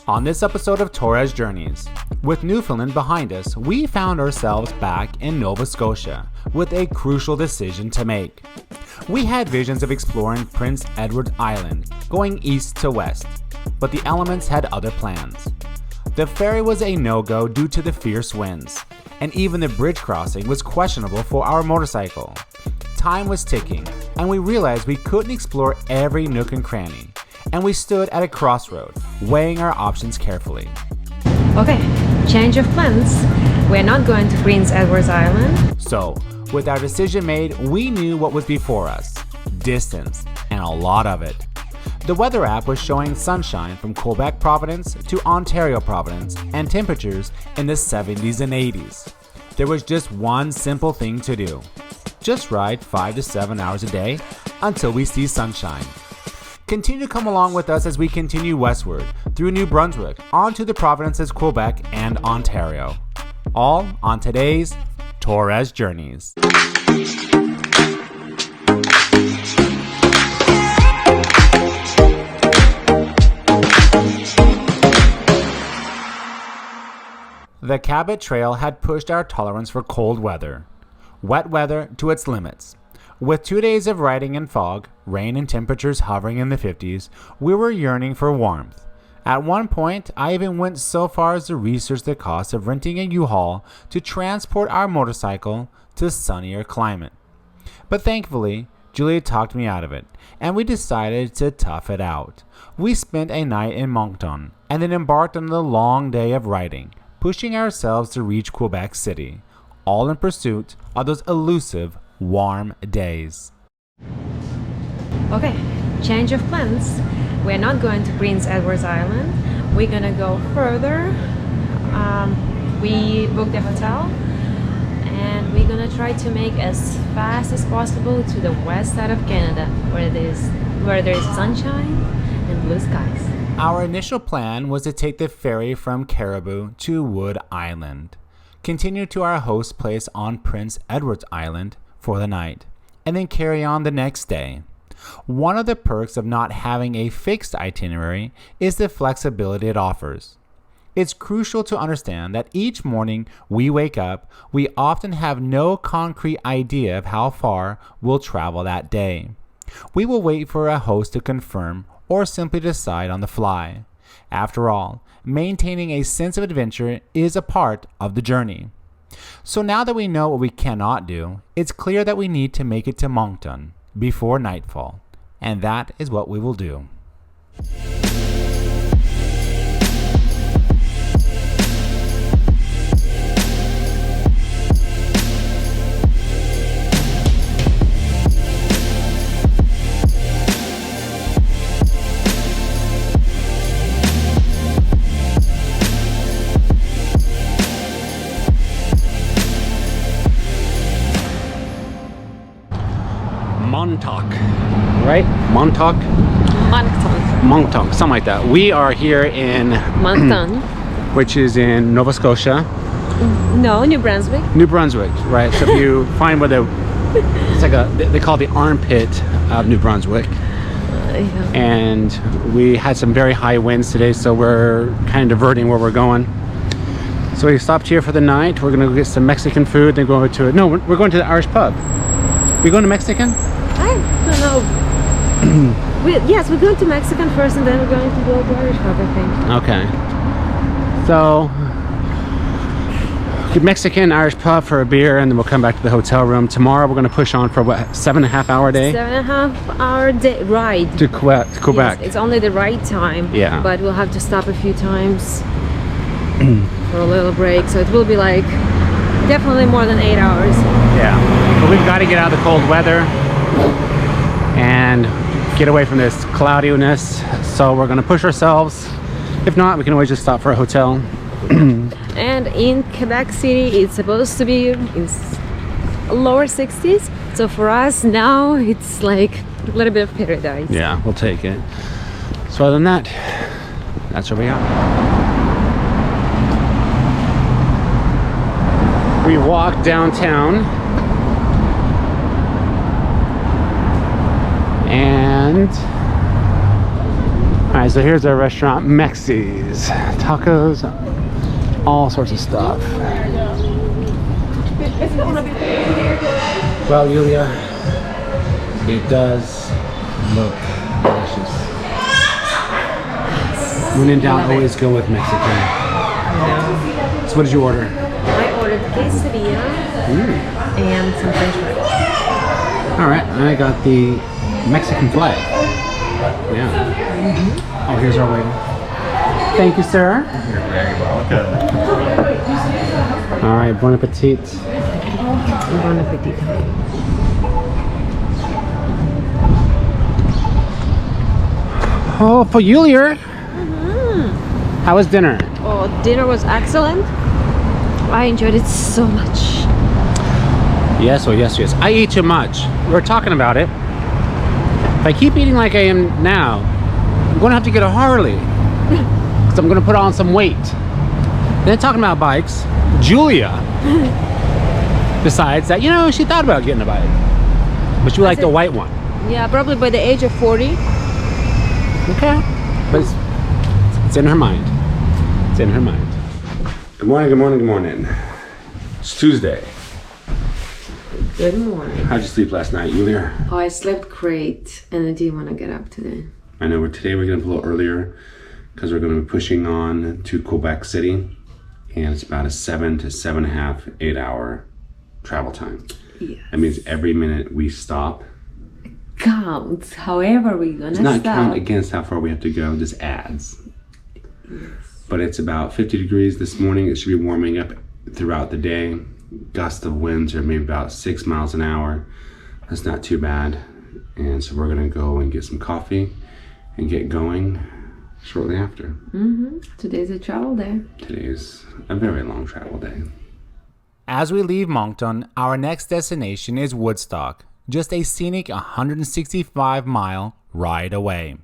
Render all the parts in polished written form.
On this episode of Torres Journeys, with Newfoundland behind us, we found ourselves back in Nova Scotia with a crucial decision to make. We had visions of exploring Prince Edward Island, going east to west, but the elements had other plans. The ferry was a no-go due to the fierce winds, and even the bridge crossing was questionable for our motorcycle. Time was ticking, and we realized we couldn't explore every nook and cranny, and we stood at a crossroad, weighing our options carefully. Okay, change of plans. We're not going to Prince Edward Island. So, with our decision made, we knew what was before us. Distance, and a lot of it. The weather app was showing sunshine from Quebec Province to Ontario Province and temperatures in the 70s and 80s. There was just one simple thing to do. Just ride 5 to 7 hours a day until we see sunshine. Continue to come along with us as we continue westward through New Brunswick onto the provinces Quebec and Ontario. All on today's Torres Journeys. The Cabot Trail had pushed our tolerance for cold weather, wet weather to its limits. With 2 days of riding in fog, rain and temperatures hovering in the 50s, we were yearning for warmth. At one point, I even went so far as to research the cost of renting a U-Haul to transport our motorcycle to sunnier climate. But thankfully, Julia talked me out of it, and we decided to tough it out. We spent a night in Moncton, and then embarked on the long day of riding, pushing ourselves to reach Quebec City, all in pursuit of those elusive warm days. Okay, change of plans. We're not going to Prince Edward Island. We're gonna go further. We booked a hotel and we're gonna try to make as fast as possible to the west side of Canada where there is sunshine and blue skies. Our initial plan was to take the ferry from Caribou to Wood Island, continue to our host place on Prince Edward Island for the night, and then carry on the next day. One of the perks of not having a fixed itinerary is the flexibility it offers. It's crucial to understand that each morning we wake up, we often have no concrete idea of how far we'll travel that day. We will wait for a host to confirm or simply decide on the fly. After all, maintaining a sense of adventure is a part of the journey. So now that we know what we cannot do, it's clear that we need to make it to Moncton before nightfall, and that is what we will do. Montauk, right? Montauk? Moncton, something like that. We are here in Moncton. Which is in Nova Scotia. No, New Brunswick. New Brunswick, right? So if you find where it's like they call it the armpit of New Brunswick. Yeah. And we had some very high winds today, so we're kind of diverting where we're going. So we stopped here for the night. We're gonna go get some Mexican food, then go to we're going to the Irish pub. We going to Mexican? I don't know. Yes, we're going to Mexican first and then we're going to go to Irish pub, I think. Okay. So, get Mexican, Irish pub for a beer, and then we'll come back to the hotel room. Tomorrow we're going to push on for what, 7.5 hour day? 7.5 hour day ride. To Quebec. Yes, it's only the right time. Yeah. But we'll have to stop a few times for a little break. So it will be like definitely more than 8 hours. Yeah. But we've got to get out of the cold weather and get away from this cloudiness. So we're going to push ourselves. If not, we can always just stop for a hotel. And in Quebec City, it's supposed to be in lower 60s. So for us now, it's like a little bit of paradise. Yeah, we'll take it. So other than that, that's where we are. We walked downtown and Alright, so here's our restaurant, Mexi's. Tacos, all sorts of stuff. Well, Yulia, it does look delicious. When in doubt, always go with Mexican. So what did you order? I ordered quesadilla and some french fries. Alright, and I got the Mexican flag. Yeah. Oh, here's our waiter. Thank you, sir. You're very welcome. Alright, bon appetit. Bon appetit. Oh, for Yulia. How was dinner? Oh, dinner was excellent. I enjoyed it so much. Yes, yes. I eat too much. We were talking about it. If I keep eating like I am now, I'm going to have to get a Harley. Because I'm going to put on some weight. Then talking about bikes, Julia decides that, she thought about getting a bike. But she would like the white one. Yeah, probably by the age of 40. Okay. But it's in her mind. It's in her mind. Good morning. It's Tuesday. Good morning. How'd you sleep last night, Yulia? Oh, I slept great, and I didn't want to get up today. I know today we're going to be a little earlier because we're going to be pushing on to Quebec City, and it's about a 7 to 7.5, 8 hour travel time. Yeah. That means every minute we stop. Counts. However, we're gonna It's not stop. count against how far we have to go, just adds. Yes. But it's about 50 degrees this morning. It should be warming up throughout the day. Gusts of winds are maybe about 6 miles an hour. That's not too bad. And so we're gonna go and get some coffee and get going shortly after. Today's a travel day. Today is a very long travel day. As we leave Moncton, our next destination is Woodstock, just a scenic 165-mile ride away.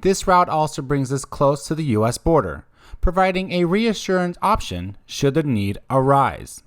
This route also brings us close to the U.S. border, providing a reassurance option should the need arise.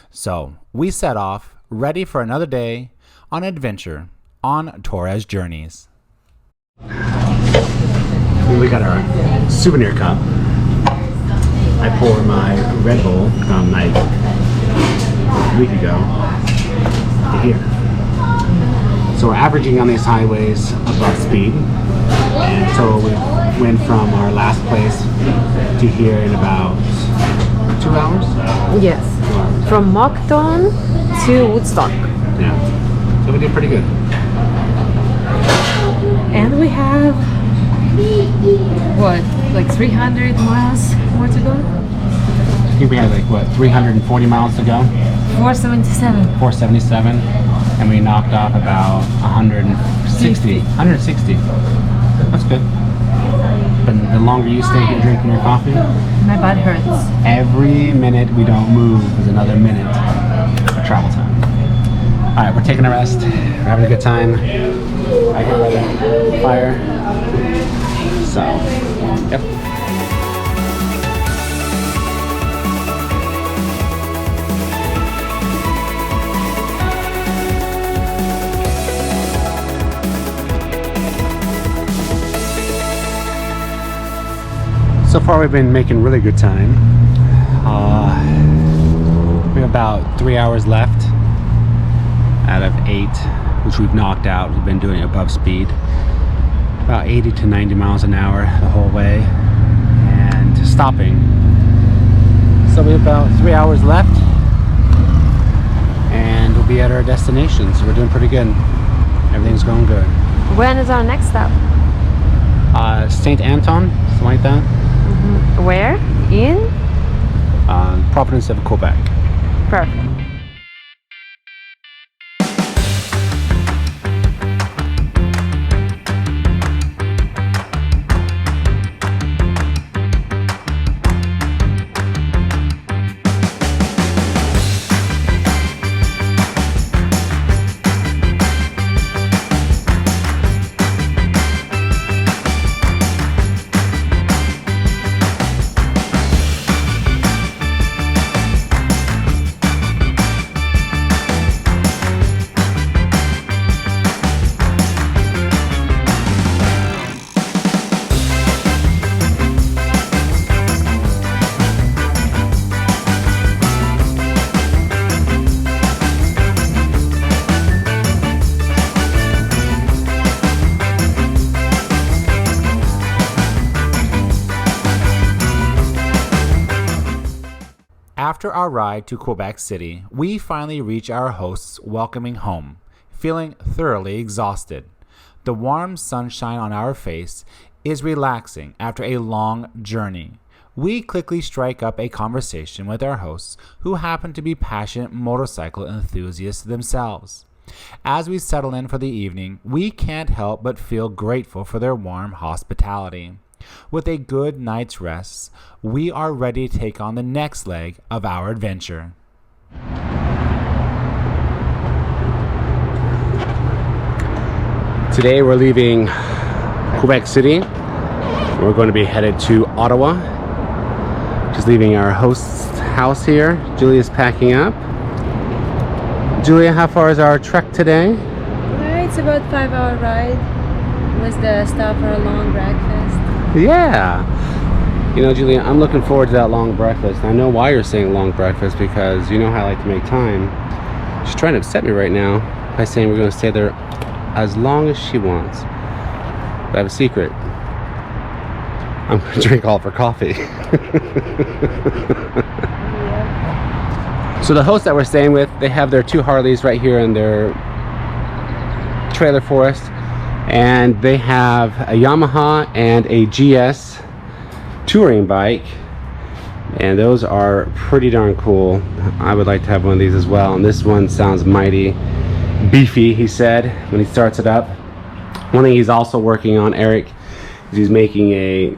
So, we set off, ready for another day on adventure on Torres Journeys. We got our souvenir cup. I pour my Red Bull from like a week ago to here. So we're averaging on these highways above speed. And so we went from our last place to here in about 2 hours? Yes. 2 hours. From Moncton to Woodstock. Yeah. So we did pretty good. And we have, what, like 300 miles more to go? I think we had 340 miles to go? 477. 477. And we knocked off about 160. 160. That's good. But the longer you stay here drinking your coffee, My butt hurts. every minute we don't move is another minute of travel time. All right, we're taking a rest. We're having a good time. I get by the fire. So, yep. So far we've been making really good time. We have about 3 hours left out of 8, which we've knocked out. We've been doing above speed. About 80 to 90 miles an hour the whole way and stopping. So we have about 3 hours left and we'll be at our destination. So we're doing pretty good. Everything's going good. When is our next stop? St. Anton, something like that. Where? In? Province of Quebec. Perfect. After our ride to Quebec City, we finally reach our host's welcoming home, feeling thoroughly exhausted. The warm sunshine on our face is relaxing after a long journey. We quickly strike up a conversation with our hosts, who happen to be passionate motorcycle enthusiasts themselves. As we settle in for the evening, we can't help but feel grateful for their warm hospitality. With a good night's rest, we are ready to take on the next leg of our adventure. Today we're leaving Quebec City. We're going to be headed to Ottawa. Just leaving our host's house here. Julia's packing up. Julia, how far is our trek today? It's about 5-hour ride. Was the stop for a long breakfast? Yeah. You know, Julia, I'm looking forward to that long breakfast. I know why you're saying long breakfast, because you know how I like to make time. She's trying to upset me right now by saying we're going to stay there as long as she wants. But I have a secret. I'm going to drink all of her coffee. So the hosts that we're staying with, they have their 2 Harleys right here in their trailer for us. And they have a Yamaha and a GS touring bike. And those are pretty darn cool. I would like to have one of these as well. And this one sounds mighty beefy, he said, when he starts it up. One thing he's also working on, Eric, is he's making a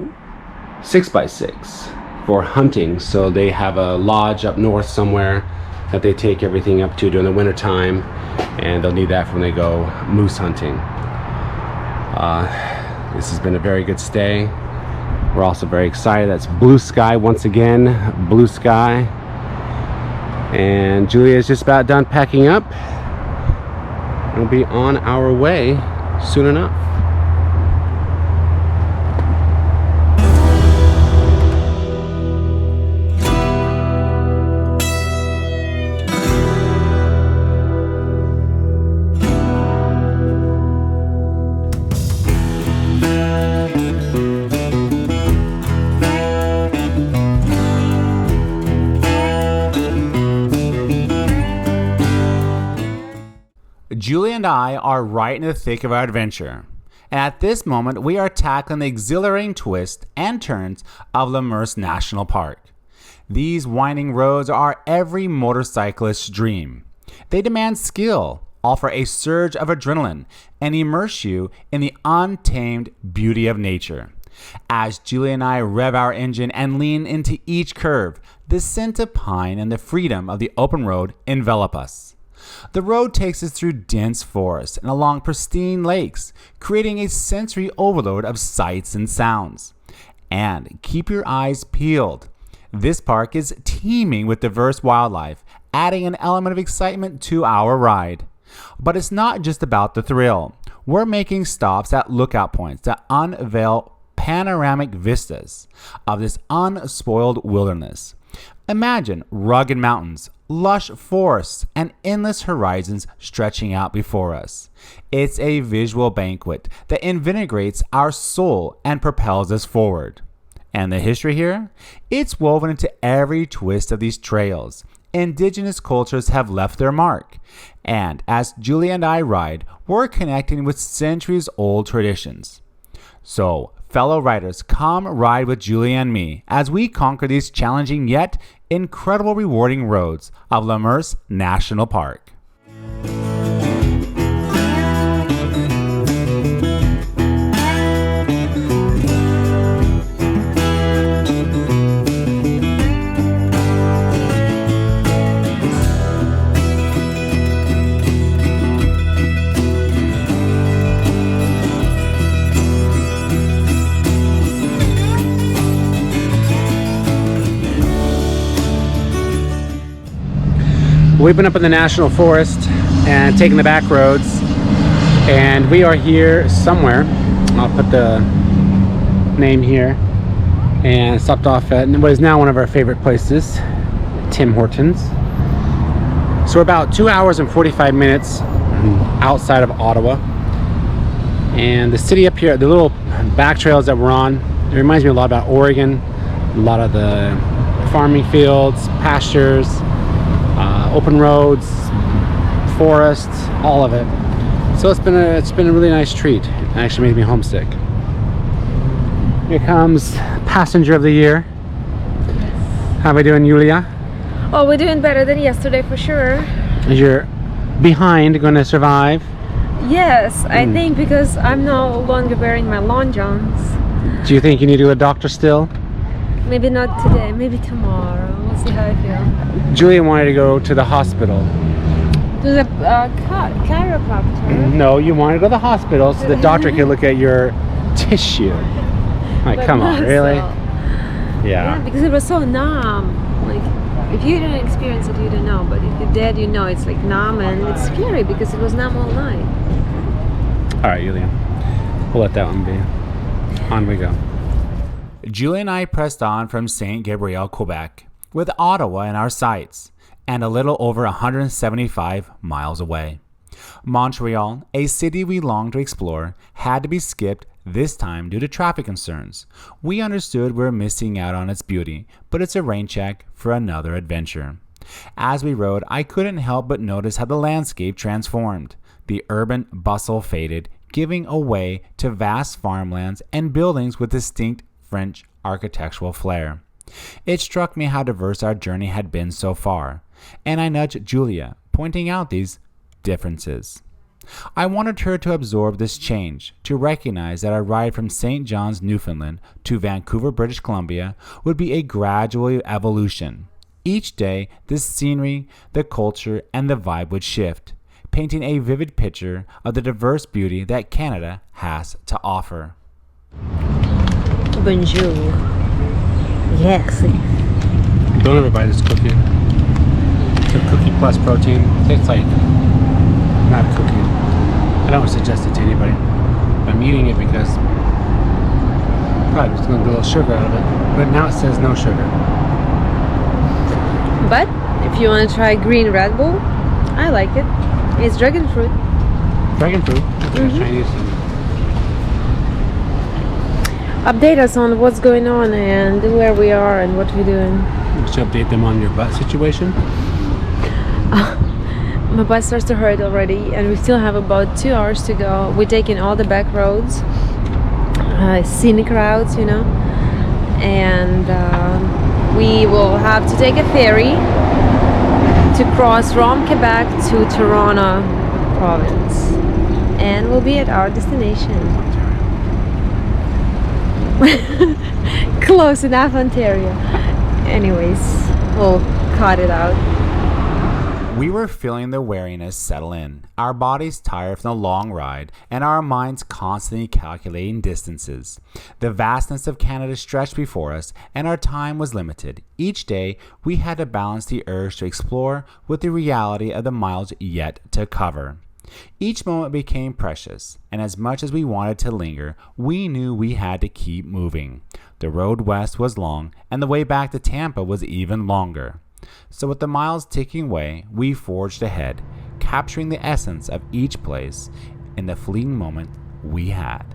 6x6 for hunting. So they have a lodge up north somewhere that they take everything up to during the winter time, and they'll need that for when they go moose hunting. This has been a very good stay. We're also very excited. That's blue sky once again, blue sky. And Julia is just about done packing up. We'll be on our way soon enough. Julia and I are right in the thick of our adventure, and at this moment we are tackling the exhilarating twists and turns of Mauricie National Park. These winding roads are every motorcyclist's dream. They demand skill, offer a surge of adrenaline, and immerse you in the untamed beauty of nature. As Julia and I rev our engine and lean into each curve, the scent of pine and the freedom of the open road envelop us. The road takes us through dense forests and along pristine lakes, creating a sensory overload of sights and sounds. And keep your eyes peeled. This park is teeming with diverse wildlife, adding an element of excitement to our ride. But it's not just about the thrill. We're making stops at lookout points that unveil panoramic vistas of this unspoiled wilderness. Imagine rugged mountains, lush forests, and endless horizons stretching out before us. It's a visual banquet that invigorates our soul and propels us forward. And the history here? It's woven into every twist of these trails. Indigenous cultures have left their mark. And as Julia and I ride, we're connecting with centuries-old traditions. So, fellow riders, come ride with Julia and me as we conquer these challenging yet incredible rewarding roads of Mauricie National Park. We've been up in the National Forest and taking the back roads, and we are here somewhere. I'll put the name here, and stopped off at what is now one of our favorite places, Tim Hortons. So we're about 2 hours and 45 minutes outside of Ottawa, and the city up here, the little back trails that we're on, it reminds me a lot about Oregon. A lot of the farming fields, pastures, open roads, forests, all of it. So it's been a really nice treat. It actually made me homesick. Here comes passenger of the year. How are we doing, Julia? Oh, we're doing better than yesterday for sure. Is your behind going to survive? Yes, I think, because I'm no longer wearing my long johns. Do you think you need to go to the doctor still? Maybe not today, maybe tomorrow. We'll see how I feel. Julia wanted to go to the hospital. To the chiropractor. No, you wanted to go to the hospital so the doctor could look at your tissue. Like, But come on, not really? so. Yeah. Yeah, because it was so numb. Like, if you didn't experience it, you don't know. But if you did, you know it's like numb, and it's scary because it was numb all night. All right, Julia. We'll let that one be. On we go. Julie and I pressed on from St. Gabriel, Quebec, with Ottawa in our sights, and a little over 175 miles away. Montreal, a city we longed to explore, had to be skipped this time due to traffic concerns. We understood we were missing out on its beauty, but it's a rain check for another adventure. As we rode, I couldn't help but notice how the landscape transformed. The urban bustle faded, giving way to vast farmlands and buildings with distinct French architectural flair. It struck me how diverse our journey had been so far, and I nudged Julia, pointing out these differences. I wanted her to absorb this change, to recognize that our ride from St. John's, Newfoundland to Vancouver, British Columbia would be a gradual evolution. Each day, the scenery, the culture, and the vibe would shift, painting a vivid picture of the diverse beauty that Canada has to offer. Bonjour. Yes. Don't ever buy this cookie. It's a cookie plus protein. It tastes like not a cookie. I don't suggest it to anybody. I'm eating it because probably just going to get a little sugar out of it. But now it says no sugar. But if you want to try green Red Bull, I like it. It's dragon fruit. Dragon fruit. Chinese. Update us on what's going on and where we are and what we're doing. You should update them on your butt situation. My butt starts to hurt already, and we still have about 2 hours to go. We're taking all the back roads, scenic routes, you know, and we will have to take a ferry to cross from Quebec to Toronto province, and we'll be at our destination. Close enough, Ontario. Anyways, we'll cut it out. We were feeling the weariness settle in, our bodies tired from the long ride, and our minds constantly calculating distances. The vastness of Canada stretched before us, and our time was limited. Each day, we had to balance the urge to explore with the reality of the miles yet to cover. Each moment became precious, and as much as we wanted to linger, we knew we had to keep moving. The road west was long, and the way back to Tampa was even longer. So with the miles ticking away, we forged ahead, capturing the essence of each place in the fleeting moment we had.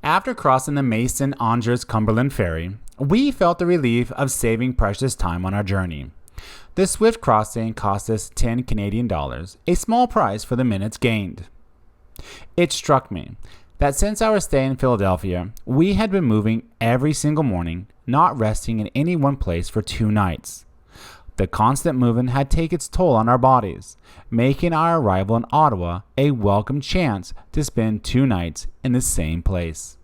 After crossing the Mason-Angers-Cumberland Ferry, we felt the relief of saving precious time on our journey. The swift crossing cost us 10 Canadian dollars, a small price for the minutes gained. It struck me that since our stay in Philadelphia, we had been moving every single morning, not resting in any one place for 2 nights. The constant movement had taken its toll on our bodies, making our arrival in Ottawa a welcome chance to spend 2 nights in the same place.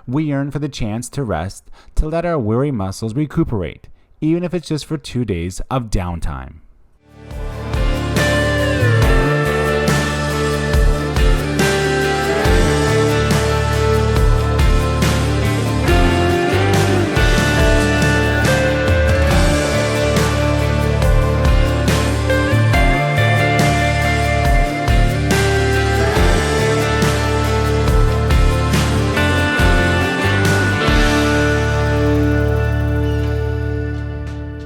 We yearn for the chance to rest, to let our weary muscles recuperate, even if it's just for 2 days of downtime.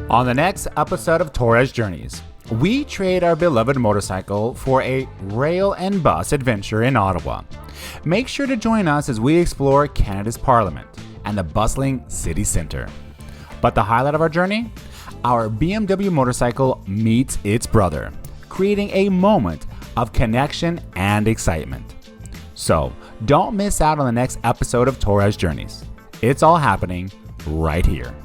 On the next episode of Torres Journeys, we trade our beloved motorcycle for a rail and bus adventure in Ottawa. Make sure to join us as we explore Canada's Parliament and the bustling city centre. But the highlight of our journey? Our BMW motorcycle meets its brother, creating a moment of connection and excitement. So, don't miss out on the next episode of Torres Journeys. It's all happening right here.